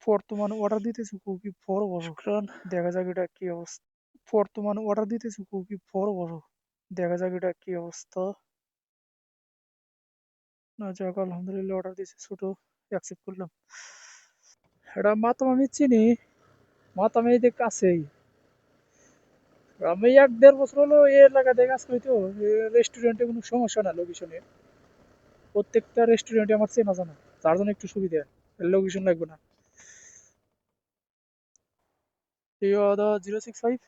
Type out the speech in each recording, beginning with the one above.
বর্তমানে অর্ডার দিতেছি খুবই বড় বড়। শুক্রান, দেখা যাক এটা কি অবস্থা। বর্তমানে অর্ডার দিতেছি খুবই বড় বড়। দেখা যাক এটা কি অবস্থা। না যাক, আলহামদুলিল্লাহ অর্ডার দিয়েছি ছোট, অ্যাকসেপ্ট করলাম। এটা মাতাম আমি চিনি, মাতাম এই যে কাছেই। আমি 1-1.5 বছর হলো এই এলাকাতে কাজ করি, তো রেস্টুরেন্টে কোনো সমস্যা না লোকেশনে। প্রত্যেকটা রেস্টুরেন্টে আমার চেনা জানা, তার জন্য একটু সুবিধা, লোকেশন লাগবে না। এই 065।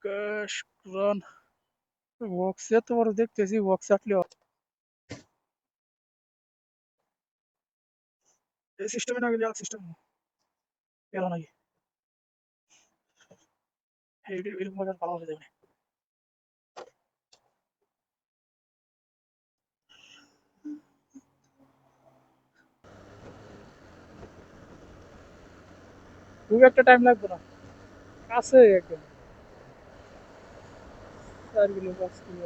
ক্যাশ রান বক্সে তো বড় দেখতেছি, বক্স আটলে এই সিস্টেমে না গেলে আর সিস্টেম গেল নাকি। এরকম ভাবে ভালো হয়ে যাবে। খুব একটা টাইম লাগবে না, কাছে একদম 4 কিলো 5 কিলো।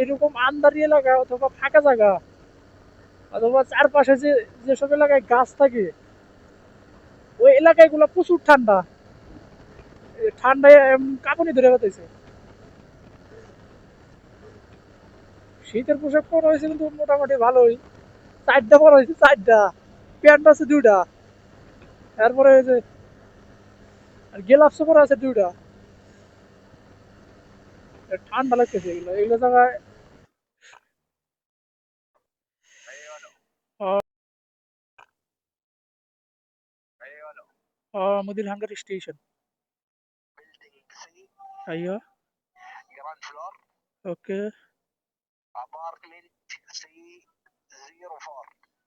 এরকম আন্দারি এলাকা অথবা ফাঁকা জায়গা, অথবা চারপাশে যেসব এলাকায় গাছ থাকে, ওই এলাকাগুলো প্রচুর ঠান্ডা। ঠান্ডায় কাঁপুনি ধরে বেঁধেছে। শীতের পোশাক পরা হয়েছে কিন্তু মোটামুটি ভালোই। 4টা পরা হয়েছে, 4টা। প্যান্ট আছে 2টা। তারপরে ওই যে আর গ্লাভসও পরা আছে 2টা। ঠান্ডা লাগতেছে এগুলো এগুলো জায়গায়। مدير الهانجر ستيشن. ايوه. اوكي.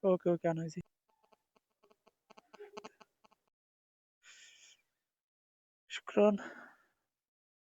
اوكي اوكي انا زي. شكرا.